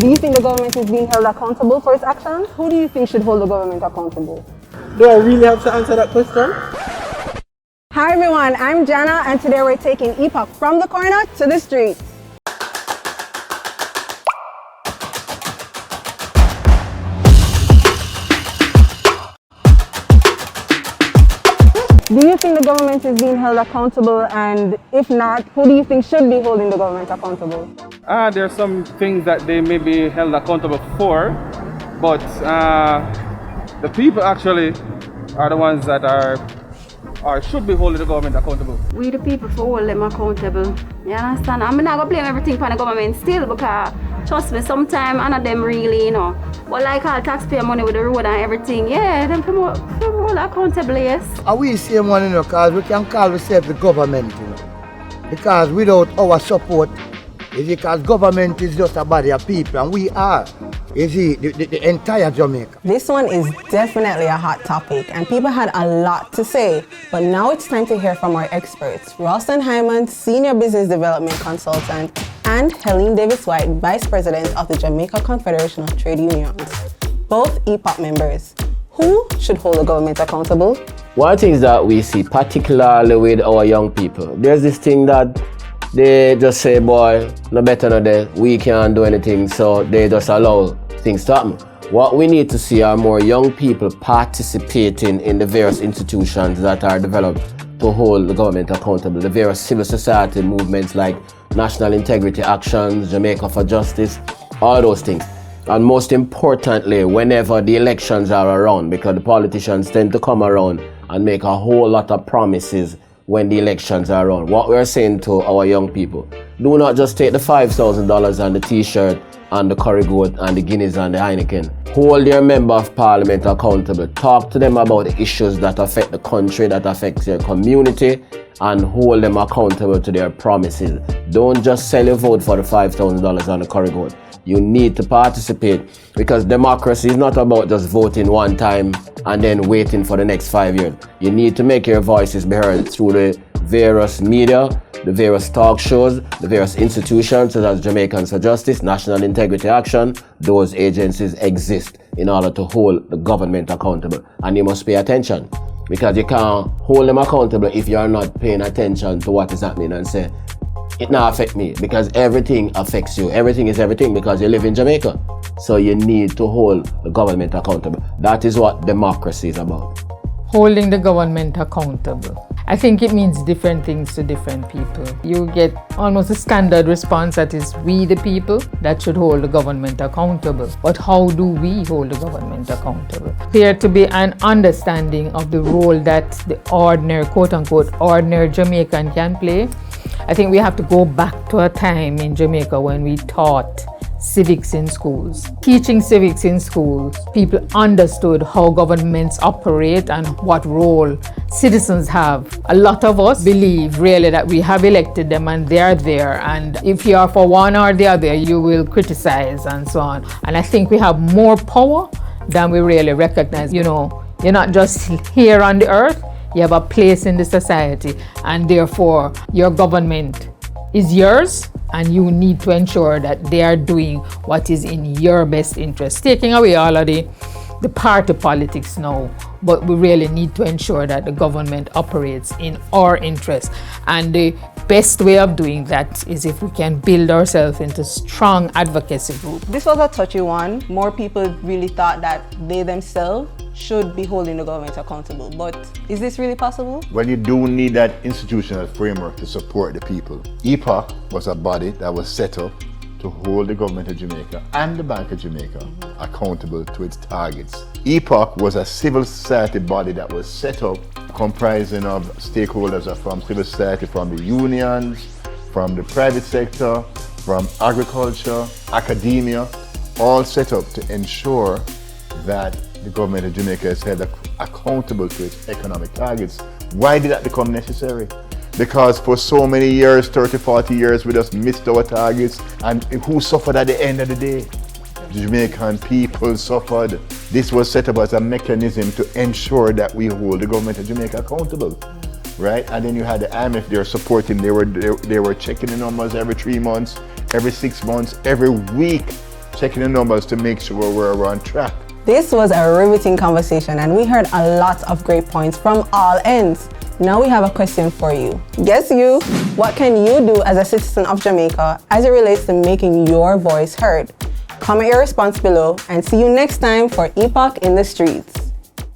Do you think the government is being held accountable for its actions? Who do you think should hold the government accountable? Do I really have to answer that question? Hi everyone, I'm Jana and today we're taking EPOC from the corner to the street. Do you think the government is being held accountable, and if not, who do you think should be holding the government accountable? There are some things that they may be held accountable for, but the people actually are the ones that should be holding the government accountable. We the people for hold them accountable. You understand? I'm not gonna blame everything on the government still, because trust me, sometimes none of them really, but like all taxpayer money with the road and everything, yeah, them promote accountable, yes. And we same one, because we can call ourselves the government, because without our support, because government is just a body of people, and we are, the entire Jamaica. This one is definitely a hot topic, and people had a lot to say, but now it's time to hear from our experts, Ralston Hyman, Senior Business Development Consultant, and Helene Davis-Whyte, Vice President of the Jamaica Confederation of Trade Unions, both EPOC members. Who should hold the government accountable? One thing is that we see, particularly with our young people, there's this thing that they just say, boy, no better than that, we can't do anything, so they just allow things to happen. What we need to see are more young people participating in the various institutions that are developed to hold the government accountable, the various civil society movements like National Integrity Actions, Jamaica for Justice, all those things. And most importantly, whenever the elections are around, because the politicians tend to come around and make a whole lot of promises when the elections are around. What we're saying to our young people, do not just take the $5,000 and the t-shirt and the curry goat and the Guinness and the Heineken. Hold your member of parliament accountable. Talk to them about the issues that affect the country, that affect their community, and hold them accountable to their promises. Don't just sell your vote for the $5,000 and the curry goat. You need to participate, because democracy is not about just voting one time and then waiting for the next 5 years. You need to make your voices be heard through the various media, the various talk shows, the various institutions such as Jamaicans for Justice, National Integrity Action. Those agencies exist in order to hold the government accountable, and you must pay attention, because you can't hold them accountable if you're not paying attention to what is happening and say, it now affect me, because everything affects you. Everything is everything, because you live in Jamaica. So you need to hold the government accountable. That is what democracy is about. Holding the government accountable. I think it means different things to different people. You get almost a standard response that is, we the people that should hold the government accountable. But how do we hold the government accountable? There to be an understanding of the role that the ordinary, quote unquote, ordinary Jamaican can play. I think we have to go back to a time in Jamaica when we taught civics in schools. Teaching civics in schools, people understood how governments operate and what role citizens have. A lot of us believe really that we have elected them and they are there, and if you are for one or the other, you will criticize and so on. And I think we have more power than we really recognize. You're not just here on the earth, you have a place in the society, and therefore your government is yours, and you need to ensure that they are doing what is in your best interest. Taking away all of the party politics now, but we really need to ensure that the government operates in our interest. And the best way of doing that is if we can build ourselves into strong advocacy group. This was a touchy one. More people really thought that they themselves should be holding the government accountable, but is this really possible? Well, you do need that institutional framework to support the people. EPOC was a body that was set up to hold the government of Jamaica and the Bank of Jamaica accountable to its targets. EPOC was a civil society body that was set up comprising of stakeholders from civil society, from the unions, from the private sector, from agriculture, academia, all set up to ensure that the government of Jamaica is held accountable to its economic targets. Why did that become necessary? Because for so many years, 30, 40 years, we just missed our targets, and who suffered at the end of the day? The Jamaican people suffered. This was set up as a mechanism to ensure that we hold the government of Jamaica accountable, right? And then you had the IMF there supporting, they were checking the numbers every 3 months, every 6 months, every week checking the numbers to make sure we're on track. This was a riveting conversation and we heard a lot of great points from all ends. Now we have a question for you. Yes, you. What can you do as a citizen of Jamaica as it relates to making your voice heard? Comment your response below and see you next time for EPOC in the Streets.